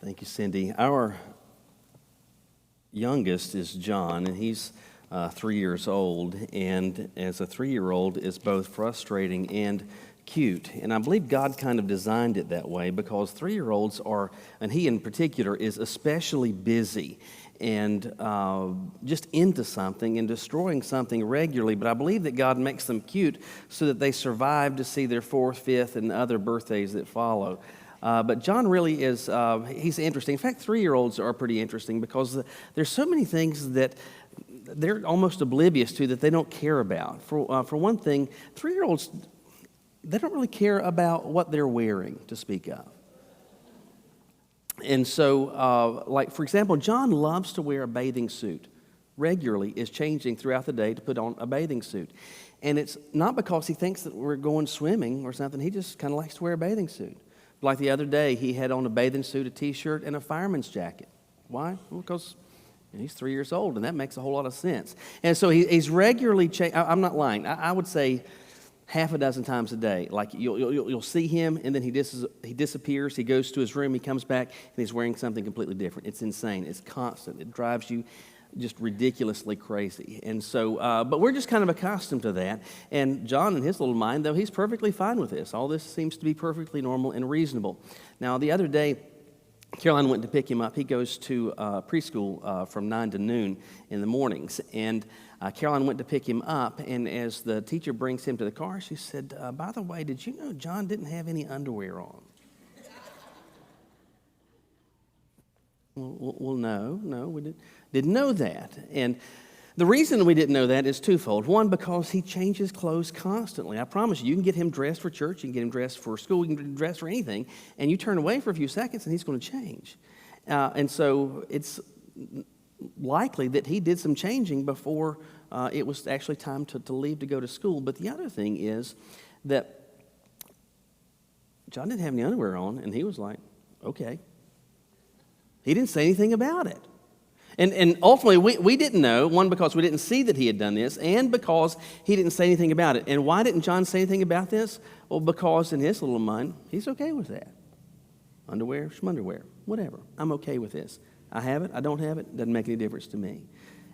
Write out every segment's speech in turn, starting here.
Thank you, Cindy. Our youngest is John, and he's 3 years old, and as a 3-year-old is both frustrating and cute. And I believe God kind of designed it that way because 3-year-olds are, and he in particular, is especially busy and just into something and destroying something regularly. But I believe that God makes them cute so that they survive to see their 4th, 5th, and other birthdays that follow. But John really is, he's interesting. In fact, 3-year-olds are pretty interesting because there's so many things that they're almost oblivious to that they don't care about. For one thing, 3-year-olds, they don't really care about what they're wearing, to speak of. And so, like, for example, John loves to wear a bathing suit. Regularly is changing throughout the day to put on a bathing suit. And it's not because he thinks that we're going swimming or something. He just kind of likes to wear a bathing suit. Like the other day, he had on a bathing suit, a T-shirt, and a fireman's jacket. Why? Well, because he's 3 years old, and that makes a whole lot of sense. And so he's regularly changing. I'm not lying. I would say half a dozen times a day. Like you'll see him, and then he disappears. He goes to his room. He comes back, and he's wearing something completely different. It's insane. It's constant. It drives you just ridiculously crazy. And so, but we're just kind of accustomed to that. And John, in his little mind, though, he's perfectly fine with this. All this seems to be perfectly normal and reasonable. Now, the other day, Caroline went to pick him up. He goes to preschool from 9 to noon in the mornings. And Caroline went to pick him up, and as the teacher brings him to the car, she said, by the way, did you know John didn't have any underwear on? Well, no, we didn't know that. And the reason we didn't know that is twofold. One, because he changes clothes constantly. I promise you can get him dressed for church, you can get him dressed for school, you can get him dressed for anything, and you turn away for a few seconds and he's going to change. And so it's likely that he did some changing before it was actually time to leave to go to school. But the other thing is that John didn't have any underwear on, and he was like, okay. He didn't say anything about it. And ultimately, we didn't know, one, because we didn't see that he had done this, and because he didn't say anything about it. And why didn't John say anything about this? Well, because in his little mind, he's okay with that. Underwear, schmunderwear, whatever. I'm okay with this. I have it, I don't have it, doesn't make any difference to me.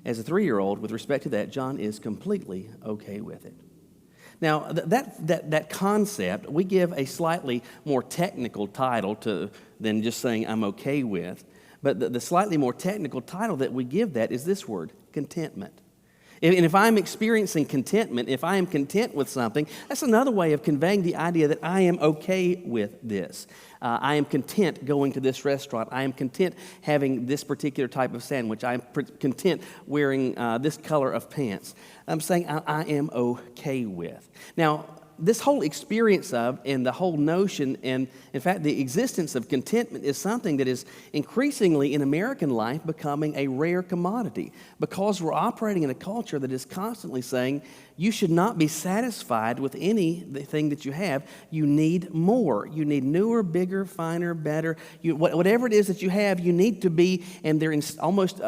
As a 3-year-old, with respect to that, John is completely okay with it. Now, that concept, we give a slightly more technical title than just saying I'm okay with. But the slightly more technical title that we give that is this word, contentment. And if I'm experiencing contentment, if I am content with something, that's another way of conveying the idea that I am okay with this. I am content going to this restaurant. I am content having this particular type of sandwich. I am content wearing this color of pants. I'm saying I am okay with. Now, this whole experience of and the whole notion and, in fact, the existence of contentment is something that is increasingly in American life becoming a rare commodity because we're operating in a culture that is constantly saying you should not be satisfied with anything that you have. You need more. You need newer, bigger, finer, better. Whatever it is that you have, you need to be, and they're almost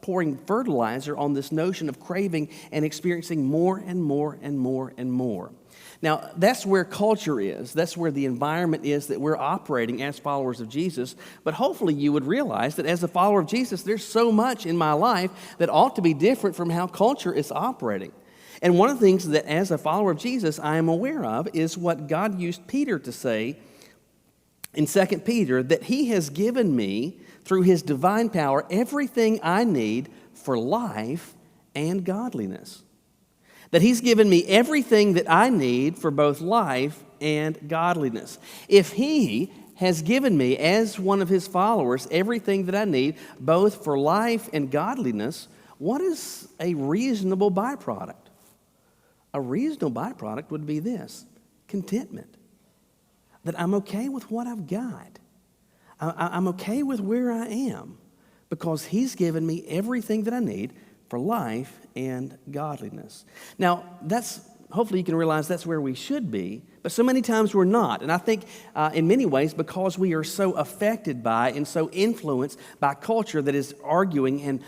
pouring fertilizer on this notion of craving and experiencing more and more and more and more. Now, that's where culture is. That's where the environment is that we're operating as followers of Jesus. But hopefully you would realize that as a follower of Jesus, there's so much in my life that ought to be different from how culture is operating. And one of the things that as a follower of Jesus I am aware of is what God used Peter to say in 2 Peter, that he has given me, through his divine power, everything I need for life and godliness. That he's given me everything that I need for both life and godliness. If he has given me, as one of his followers, everything that I need, both for life and godliness, what is a reasonable byproduct? A reasonable byproduct would be this: contentment. That I'm okay with what I've got. I'm okay with where I am because he's given me everything that I need for life and godliness. Now, hopefully you can realize that's where we should be, but so many times we're not. And I think in many ways because we are so affected by and so influenced by culture that is arguing and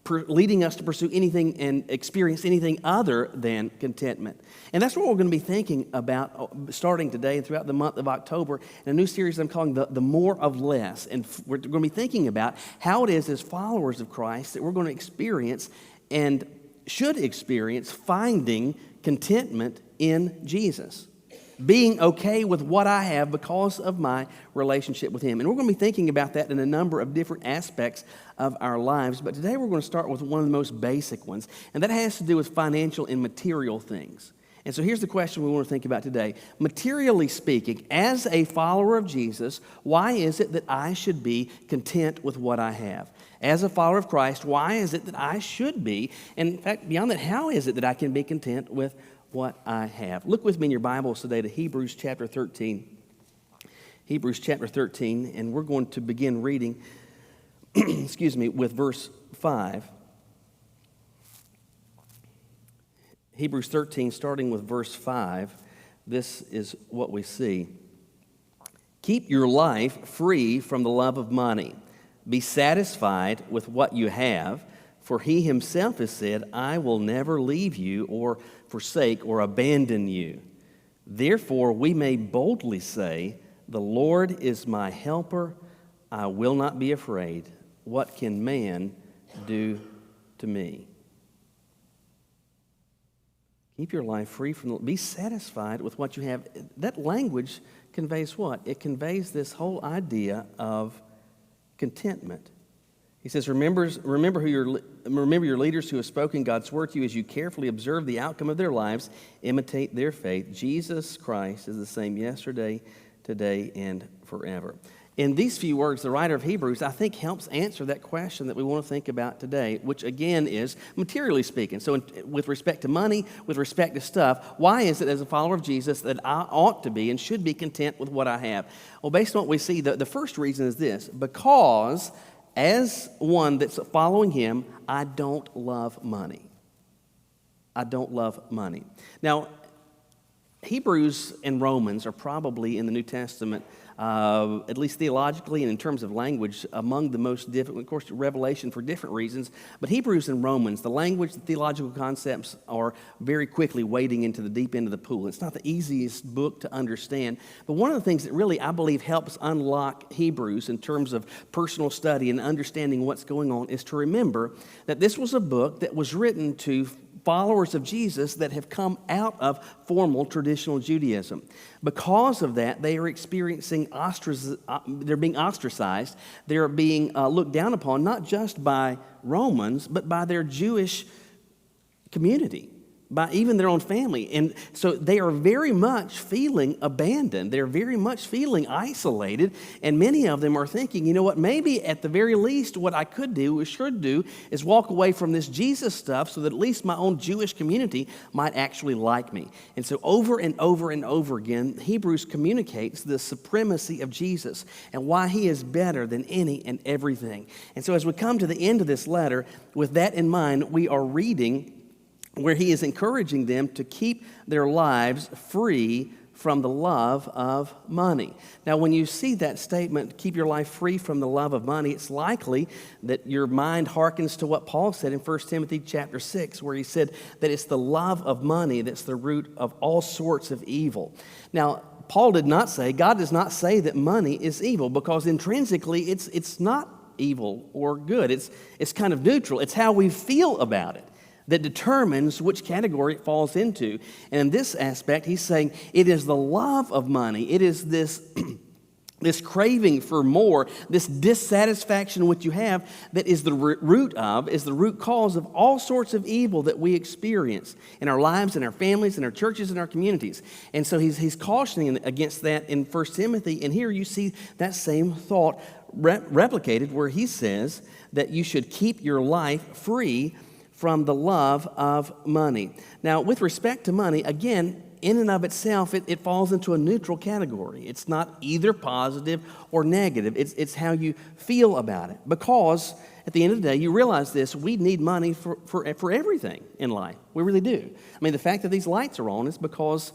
leading us to pursue anything and experience anything other than contentment. And that's what we're going to be thinking about starting today and throughout the month of October in a new series I'm calling the More of Less. And we're going to be thinking about how it is as followers of Christ that we're going to experience and should experience finding contentment in Jesus. Being okay with what I have because of my relationship with Him. And we're going to be thinking about that in a number of different aspects of our lives. But today we're going to start with one of the most basic ones, and that has to do with financial and material things. And so here's the question we want to think about today. Materially speaking, as a follower of Jesus, why is it that I should be content with what I have? As a follower of Christ, why is it that I should be? And in fact, beyond that, how is it that I can be content with what I have? Look with me in your Bibles today to Hebrews chapter 13. Hebrews chapter 13, and we're going to begin reading, with verse 5. Hebrews 13, starting with verse 5, this is what we see. Keep your life free from the love of money. Be satisfied with what you have, for He Himself has said, I will never leave you or forsake or abandon you. Therefore, we may boldly say, the Lord is my helper. I will not be afraid. What can man do to me? Keep your life free from, be satisfied with what you have. That language conveys what? It conveys this whole idea of contentment. He says, remember your leaders who have spoken God's word to you as you carefully observe the outcome of their lives, imitate their faith. Jesus Christ is the same yesterday, today, and forever. In these few words, the writer of Hebrews, I think, helps answer that question that we want to think about today, which again is materially speaking. So with respect to money, with respect to stuff, why is it as a follower of Jesus that I ought to be and should be content with what I have? Well, based on what we see, the first reason is this: because as one that's following Him, I don't love money. I don't love money. Now, Hebrews and Romans are probably in the New Testament, at least theologically and in terms of language, among the most difficult. Of course, Revelation for different reasons, but Hebrews and Romans, the language, the theological concepts are very quickly wading into the deep end of the pool. It's not the easiest book to understand, but one of the things that really, I believe, helps unlock Hebrews in terms of personal study and understanding what's going on is to remember that this was a book that was written to followers of Jesus that have come out of formal traditional Judaism. Because of that, they are experiencing they're being ostracized. They're being looked down upon, not just by Romans, but by their Jewish community, by even their own family. And so they are very much feeling abandoned. They're very much feeling isolated. And many of them are thinking, you know what, maybe at the very least what I could do, or should do, is walk away from this Jesus stuff so that at least my own Jewish community might actually like me. And so over and over and over again, Hebrews communicates the supremacy of Jesus and why He is better than any and everything. And so as we come to the end of this letter, with that in mind, we are reading where he is encouraging them to keep their lives free from the love of money. Now, when you see that statement, keep your life free from the love of money, it's likely that your mind harkens to what Paul said in 1 Timothy chapter 6, where he said that it's the love of money that's the root of all sorts of evil. Now, Paul did not say, God does not say that money is evil, because intrinsically it's not evil or good. It's kind of neutral. It's how we feel about it that determines which category it falls into. And in this aspect, he's saying it is the love of money. It is this, this craving for more, this dissatisfaction which you have that is the root cause of all sorts of evil that we experience in our lives, in our families, in our churches, in our communities. And so he's cautioning against that in 1 Timothy. And here you see that same thought replicated, where he says that you should keep your life free from the love of money. Now, with respect to money, again, in and of itself, it falls into a neutral category. It's not either positive or negative. It's how you feel about it. Because at the end of the day, you realize this: we need money for everything in life. We really do. I mean, the fact that these lights are on is because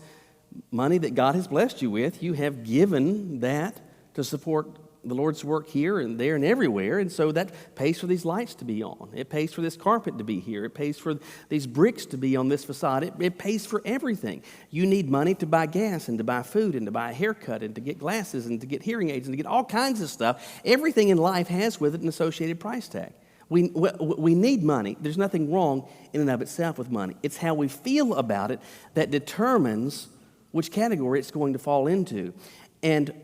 money that God has blessed you with, you have given that to support the Lord's work here and there and everywhere, and so that pays for these lights to be on. It pays for this carpet to be here. It pays for these bricks to be on this facade. It pays for everything. You need money to buy gas and to buy food and to buy a haircut and to get glasses and to get hearing aids and to get all kinds of stuff. Everything in life has with it an associated price tag. We need money. There's nothing wrong in and of itself with money. It's how we feel about it that determines which category it's going to fall into. And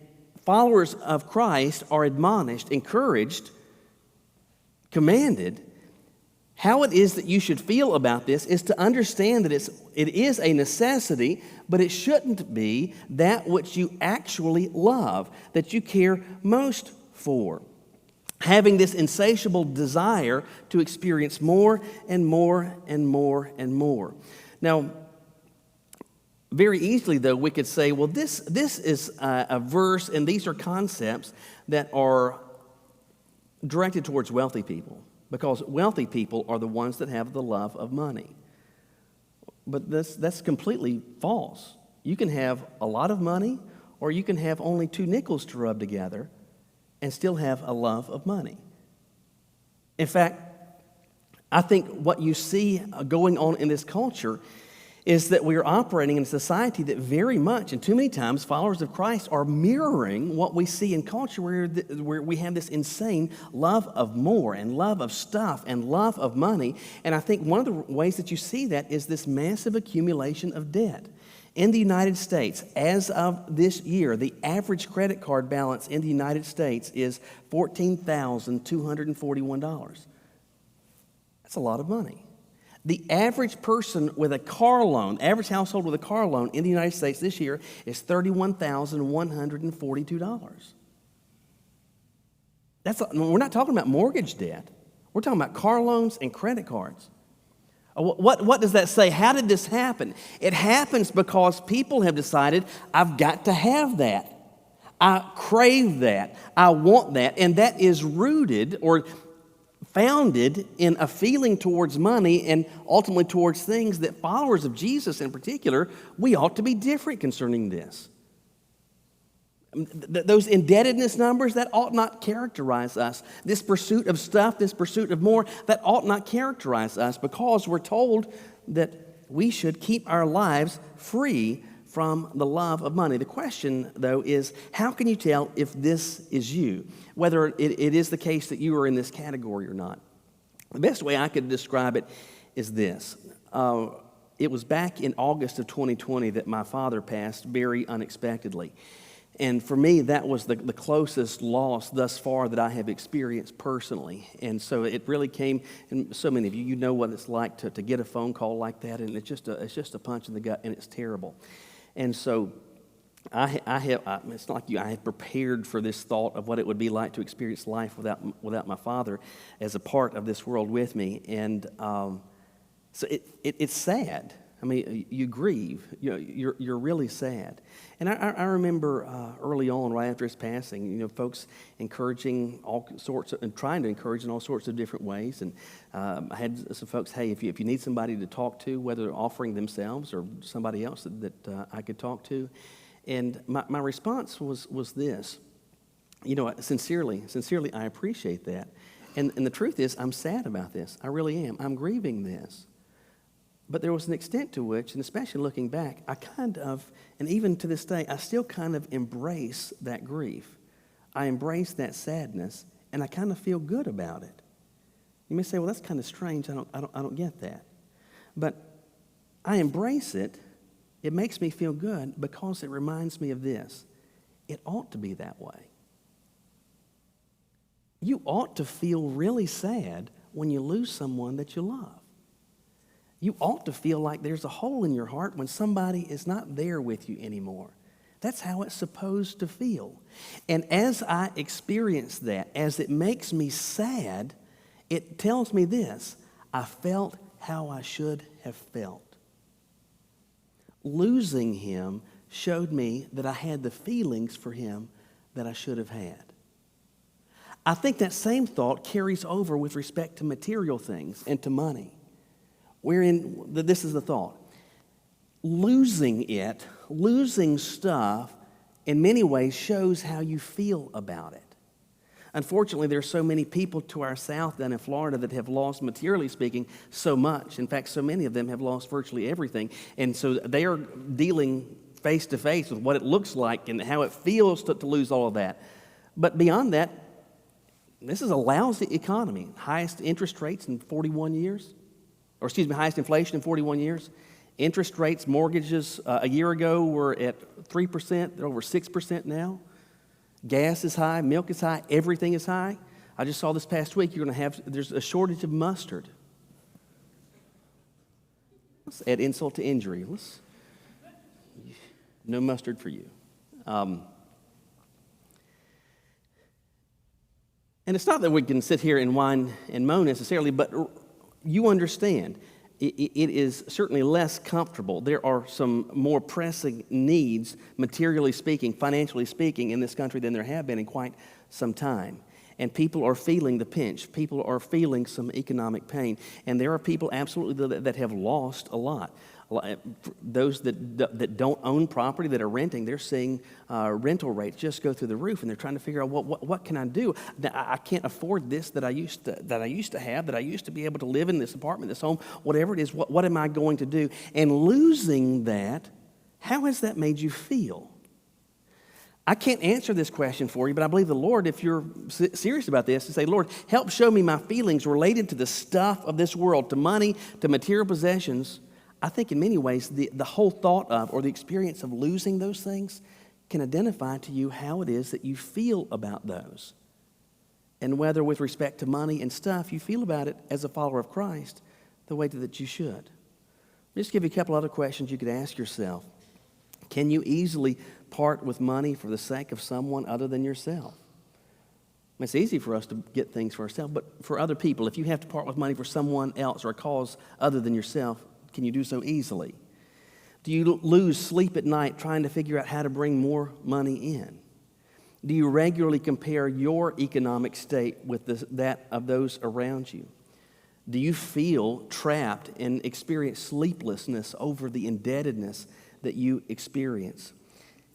followers of Christ are admonished, encouraged, commanded. How it is that you should feel about this is to understand that it is a necessity, but it shouldn't be that which you actually love, that you care most for. Having this insatiable desire to experience more and more and more and more. Now, very easily, though, we could say, well, this is a verse, and these are concepts that are directed towards wealthy people, because wealthy people are the ones that have the love of money. But that's completely false. You can have a lot of money, or you can have only 2 nickels to rub together and still have a love of money. In fact, I think what you see going on in this culture is that we are operating in a society that very much, and too many times, followers of Christ are mirroring what we see in culture where we have this insane love of more and love of stuff and love of money. And I think one of the ways that you see that is this massive accumulation of debt. In the United States, as of this year, the average credit card balance in the United States is $14,241. That's a lot of money. The average person with a car loan, average household with a car loan in the United States this year is $31,142. We're not talking about mortgage debt. We're talking about car loans and credit cards. What does that say? How did this happen? It happens because people have decided, I've got to have that. I crave that. I want that. And that is rooted or founded in a feeling towards money and ultimately towards things that followers of Jesus in particular, we ought to be different concerning this. Those indebtedness numbers, that ought not characterize us. This pursuit of stuff, this pursuit of more, that ought not characterize us, because we're told that we should keep our lives free from the love of money. The question, though, is how can you tell if this is you, whether it is the case that you are in this category or not? The best way I could describe it is this. It was back in August of 2020 that my father passed very unexpectedly. And for me, that was the closest loss thus far that I have experienced personally. And so it really came, and so many of you know what it's like to get a phone call like that, and it's just a punch in the gut, and it's terrible. And so it's not like you. I had prepared for this thought of what it would be like to experience life without my father as a part of this world with me. And so it's sad. I mean, you grieve. You're really sad. And I remember early on, right after his passing, folks encouraging all sorts of, and trying to encourage in all sorts of different ways. And I had some folks, hey, if you need somebody to talk to, whether offering themselves or somebody else that I could talk to. And my response was this, sincerely, I appreciate that. And the truth is, I'm sad about this. I really am. I'm grieving this. But there was an extent to which, and especially looking back, I kind of, and even to this day, I still kind of embrace that grief. I embrace that sadness, and I kind of feel good about it. You may say, well, that's kind of strange. I don't get that. But I embrace it. It makes me feel good because it reminds me of this. It ought to be that way. You ought to feel really sad when you lose someone that you love. You ought to feel like there's a hole in your heart when somebody is not there with you anymore. That's how it's supposed to feel. And as I experience that, as it makes me sad, it tells me this: I felt how I should have felt. Losing him showed me that I had the feelings for him that I should have had. I think that same thought carries over with respect to material things and to money. This is the thought. Losing stuff, in many ways shows how you feel about it. Unfortunately, there are so many people to our south down in Florida that have lost, materially speaking, so much. In fact, so many of them have lost virtually everything. And so they are dealing face to face with what it looks like and how it feels to lose all of that. But beyond that, this is a lousy economy. Highest interest rates in 41 years. Highest inflation in 41 years. Interest rates, mortgages a year ago were at 3%. They're over 6% now. Gas is high, milk is high, everything is high. I just saw this past week there's a shortage of mustard. Let's add insult to injury. No mustard for you. And it's not that we can sit here and whine and moan necessarily, but you understand. It is certainly less comfortable. There are some more pressing needs, materially speaking, financially speaking, in this country than there have been in quite some time. And people are feeling the pinch. People are feeling some economic pain. And there are people absolutely that have lost a lot. Those that don't own property, that are renting, they're seeing rental rates just go through the roof, and they're trying to figure out what can I do? I can't afford this that I used to have, that I used to be able to live in this apartment, this home, whatever it is. What am I going to do? And losing that, how has that made you feel? I can't answer this question for you, but I believe the Lord, if you're serious about this, to say, Lord, help show me my feelings related to the stuff of this world, to money, to material possessions. I think in many ways, the whole thought of or the experience of losing those things can identify to you how it is that you feel about those. And whether with respect to money and stuff, you feel about it as a follower of Christ the way that you should. I'll just give you a couple other questions you could ask yourself. Can you easily part with money for the sake of someone other than yourself? It's easy for us to get things for ourselves, but for other people, if you have to part with money for someone else or a cause other than yourself, can you do so easily? Do you lose sleep at night trying to figure out how to bring more money in? Do you regularly compare your economic state with that of those around you? Do you feel trapped and experience sleeplessness over the indebtedness that you experience?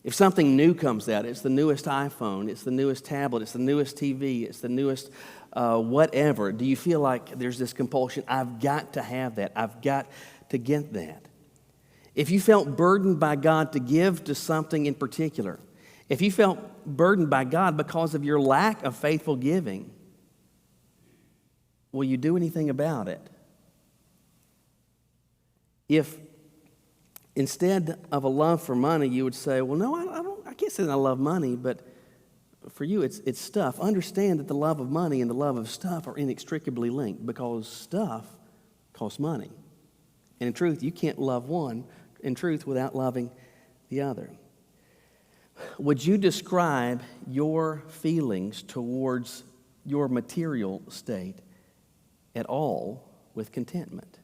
If something new comes out, it's the newest iPhone, it's the newest tablet, it's the newest TV, it's the newest whatever, do you feel like there's this compulsion, I've got to have that, I've got to get that? If you felt burdened by God to give to something in particular, if you felt burdened by God because of your lack of faithful giving, will you do anything about it? If instead of a love for money, you would say, well, no, I can't say that I love money, but for you, it's stuff. Understand that the love of money and the love of stuff are inextricably linked because stuff costs money. And in truth, you can't love one in truth without loving the other. Would you describe your feelings towards your material state at all with contentment?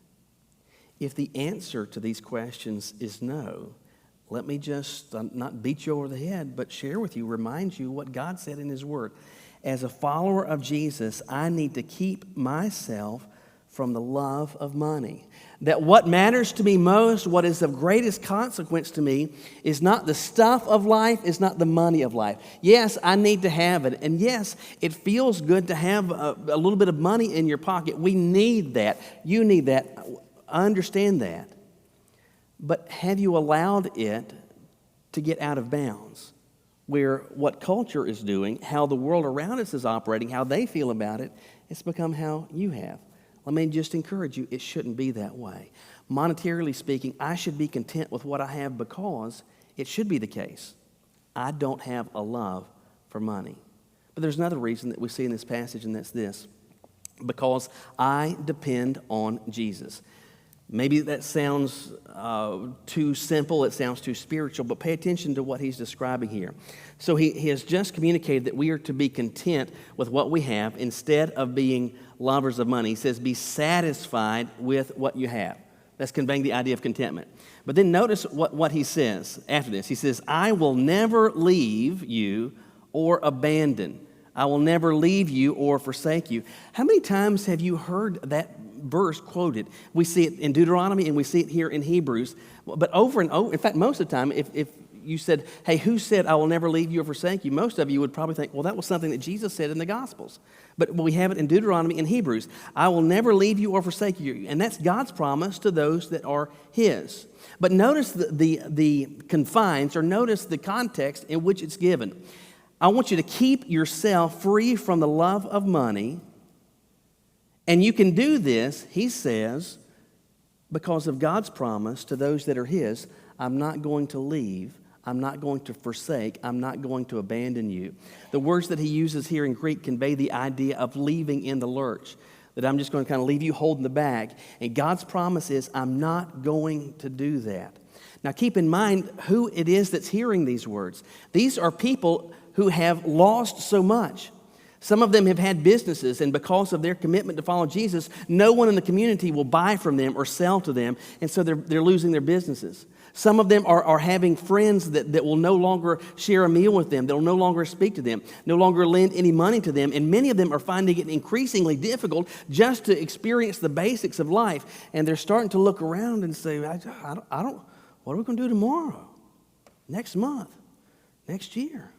If the answer to these questions is no, let me just not beat you over the head, but share with you, remind you what God said in His Word. As a follower of Jesus, I need to keep myself from the love of money. That what matters to me most, what is of greatest consequence to me, is not the stuff of life, is not the money of life. Yes, I need to have it. And yes, it feels good to have a little bit of money in your pocket. We need that. You need that. I understand that. But have you allowed it to get out of bounds? Where what culture is doing, how the world around us is operating, how they feel about it, it's become how you have. Let me just encourage you, it shouldn't be that way. Monetarily speaking, I should be content with what I have because it should be the case. I don't have a love for money. But there's another reason that we see in this passage, and that's this. Because I depend on Jesus. Maybe that sounds too simple, it sounds too spiritual, but pay attention to what he's describing here. So he has just communicated that we are to be content with what we have instead of being lovers of money. He says, be satisfied with what you have. That's conveying the idea of contentment. But then notice what he says after this. He says, I will never leave you or abandon. I will never leave you or forsake you. How many times have you heard that verse quoted? We see it in Deuteronomy and we see it here in Hebrews. But over and over, in fact, most of the time, if you said, hey, who said I will never leave you or forsake you? Most of you would probably think, well, that was something that Jesus said in the Gospels. But we have it in Deuteronomy and Hebrews. I will never leave you or forsake you. And that's God's promise to those that are his. But notice the confines, or notice the context in which it's given. I want you to keep yourself free from the love of money. And you can do this, he says, because of God's promise to those that are his. I'm not going to leave. I'm not going to forsake. I'm not going to abandon you. The words that he uses here in Greek convey the idea of leaving in the lurch, that I'm just going to kind of leave you holding the bag. And God's promise is, I'm not going to do that. Now keep in mind who it is that's hearing these words. These are people who have lost so much. Some of them have had businesses, and because of their commitment to follow Jesus, no one in the community will buy from them or sell to them, and so they're losing their businesses. Some of them are having friends that will no longer share a meal with them, that will no longer speak to them, no longer lend any money to them, and many of them are finding it increasingly difficult just to experience the basics of life, and they're starting to look around and say, I don't, what are we going to do tomorrow, next month, next year?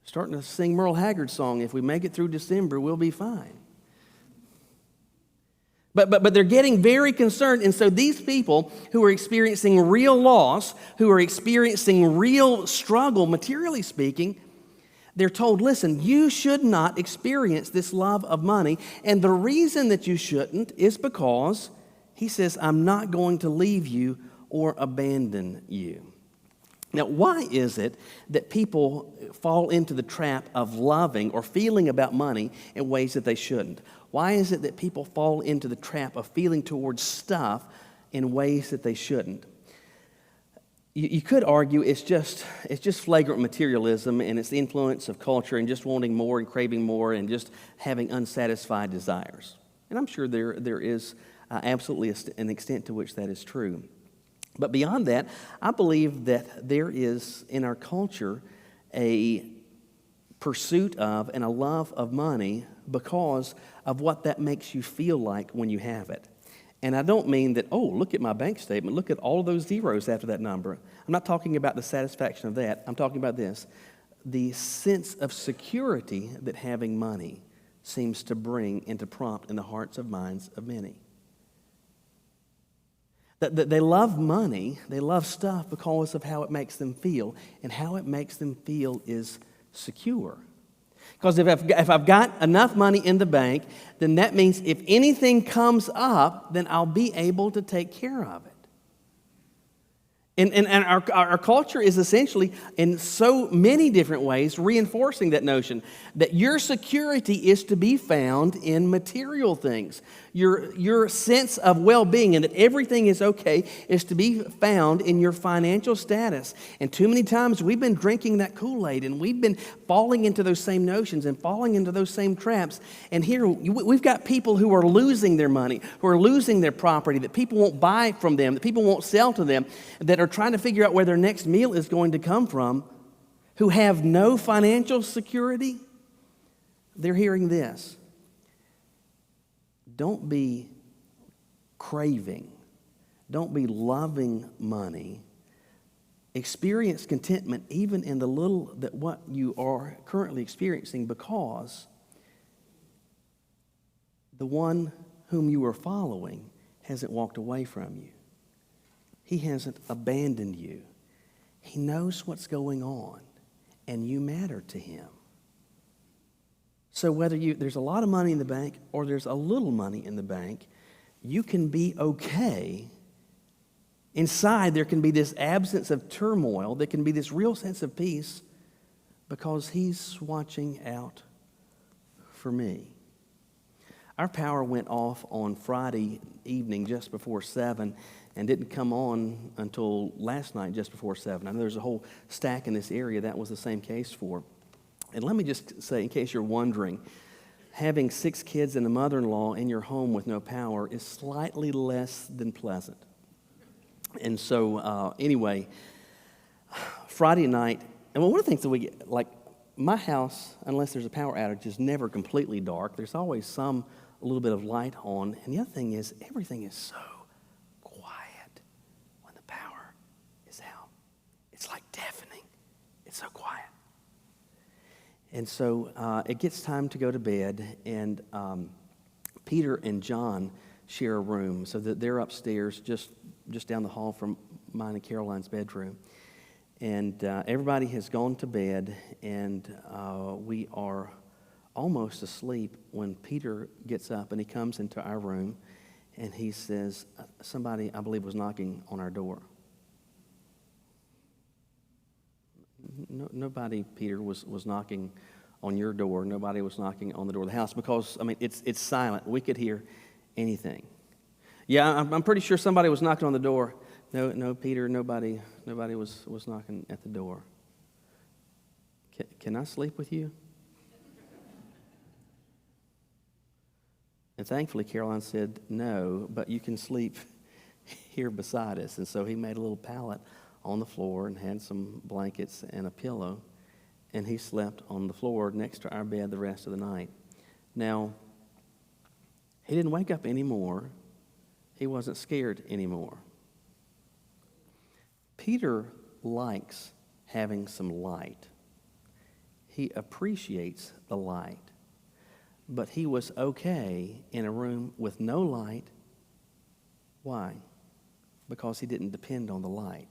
Starting to sing Merle Haggard's song, if we make it through December, we'll be fine. But they're getting very concerned, and so these people who are experiencing real loss, who are experiencing real struggle, materially speaking, they're told, listen, you should not experience this love of money, and the reason that you shouldn't is because, he says, I'm not going to leave you or abandon you. Now, why is it that people fall into the trap of loving or feeling about money in ways that they shouldn't? Why is it that people fall into the trap of feeling towards stuff in ways that they shouldn't? You could argue it's just flagrant materialism, and it's the influence of culture and just wanting more and craving more and just having unsatisfied desires. And I'm sure there is absolutely an extent to which that is true. But beyond that, I believe that there is in our culture a pursuit of and a love of money because of what that makes you feel like when you have it. And I don't mean that, oh, look at my bank statement, look at all of those zeros after that number. I'm not talking about the satisfaction of that. I'm talking about this. The sense of security that having money seems to bring and to prompt in the hearts and minds of many. That they love money, they love stuff because of how it makes them feel, and how it makes them feel is secure. Because if I've got enough money in the bank, then that means if anything comes up, then I'll be able to take care of it. And our culture is essentially, in so many different ways, reinforcing that notion that your security is to be found in material things. Your sense of well-being and that everything is okay is to be found in your financial status. And too many times we've been drinking that Kool-Aid, and we've been falling into those same notions and falling into those same traps. And here we've got people who are losing their money, who are losing their property, that people won't buy from them, that people won't sell to them, that are trying to figure out where their next meal is going to come from, who have no financial security. They're hearing this. Don't be craving. Don't be loving money. Experience contentment even in the little that what you are currently experiencing, because the one whom you are following hasn't walked away from you. He hasn't abandoned you. He knows what's going on, and you matter to him. So whether there's a lot of money in the bank or there's a little money in the bank, you can be okay. Inside there can be this absence of turmoil. There can be this real sense of peace because he's watching out for me. Our power went off on Friday evening just before 7 and didn't come on until last night just before 7. I know there's a whole stack in this area that was the same case for. And let me just say, in case you're wondering, having 6 kids and a mother-in-law in your home with no power is slightly less than pleasant. And so, anyway, Friday night, and one of the things that we get, like my house, unless there's a power outage, is never completely dark. There's always a little bit of light on. And the other thing is, everything is so quiet when the power is out. And so it gets time to go to bed, and Peter and John share a room, so that they're upstairs just down the hall from mine and Caroline's bedroom. And everybody has gone to bed, and we are almost asleep when Peter gets up and he comes into our room, and he says, somebody, I believe, was knocking on our door. No, nobody, Peter, was knocking on your door. Nobody was knocking on the door of the house, because, I mean, it's silent. We could hear anything. Yeah, I'm pretty sure somebody was knocking on the door. No, Peter, nobody was knocking at the door. Can I sleep with you? And thankfully, Caroline said, no, but you can sleep here beside us. And so he made a little pallet on the floor and had some blankets and a pillow, and he slept on the floor next to our bed the rest of the night. Now, he didn't wake up anymore. He wasn't scared anymore. Peter likes having some light. He appreciates the light. But he was okay in a room with no light. Why? Because he didn't depend on the light.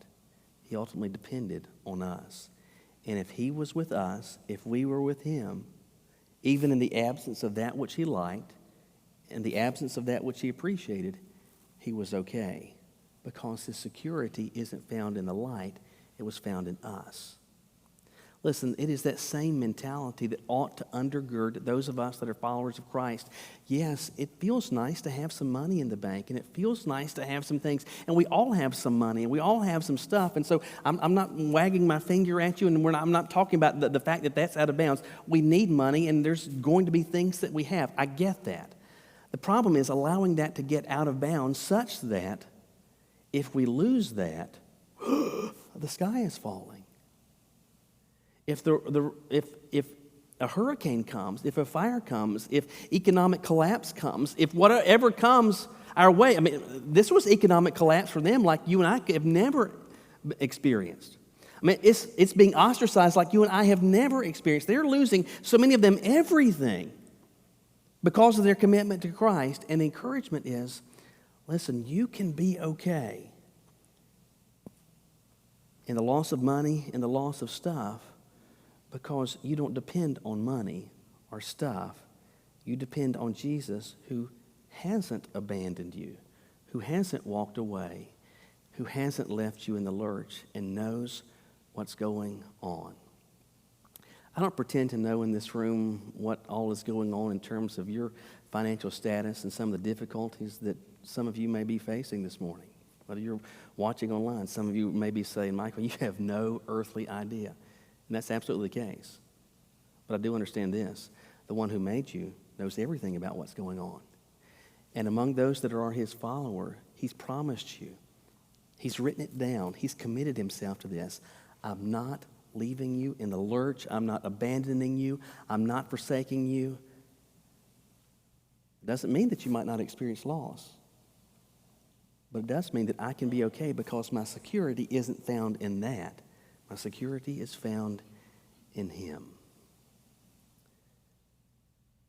He ultimately depended on us. And if he was with us, if we were with him, even in the absence of that which he liked, in the absence of that which he appreciated, he was okay. Because his security isn't found in the light, it was found in us. Listen, it is that same mentality that ought to undergird those of us that are followers of Christ. Yes, it feels nice to have some money in the bank, and it feels nice to have some things, and we all have some money, and we all have some stuff, and so I'm not wagging my finger at you, and I'm not talking about the fact that that's out of bounds. We need money, and there's going to be things that we have. I get that. The problem is allowing that to get out of bounds such that if we lose that, the sky is falling. If a hurricane comes, if a fire comes, if economic collapse comes, if whatever comes our way, I mean, this was economic collapse for them like you and I have never experienced. I mean, it's being ostracized like you and I have never experienced. They're losing, so many of them, everything because of their commitment to Christ. And the encouragement is, listen, you can be okay in the loss of money and the loss of stuff, because you don't depend on money or stuff. You depend on Jesus, who hasn't abandoned you, who hasn't walked away, who hasn't left you in the lurch, and knows what's going on. I don't pretend to know in this room what all is going on in terms of your financial status and some of the difficulties that some of you may be facing this morning. Whether you're watching online, some of you may be saying, Michael, you have no earthly idea. And that's absolutely the case. But I do understand this. The one who made you knows everything about what's going on. And among those that are his follower, he's promised you. He's written it down. He's committed himself to this. I'm not leaving you in the lurch. I'm not abandoning you. I'm not forsaking you. It doesn't mean that you might not experience loss. But it does mean that I can be okay, because my security isn't found in that. My security is found in him.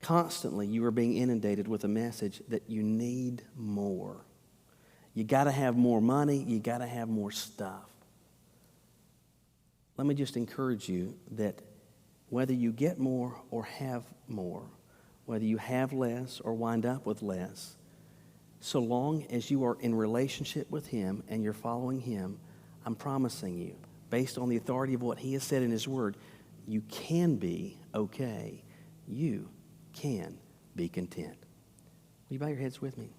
Constantly, you are being inundated with a message that you need more. You got to have more money. You got to have more stuff. Let me just encourage you that whether you get more or have more, whether you have less or wind up with less, so long as you are in relationship with him and you're following him, I'm promising you, based on the authority of what he has said in his word, you can be okay. You can be content. Will you bow your heads with me?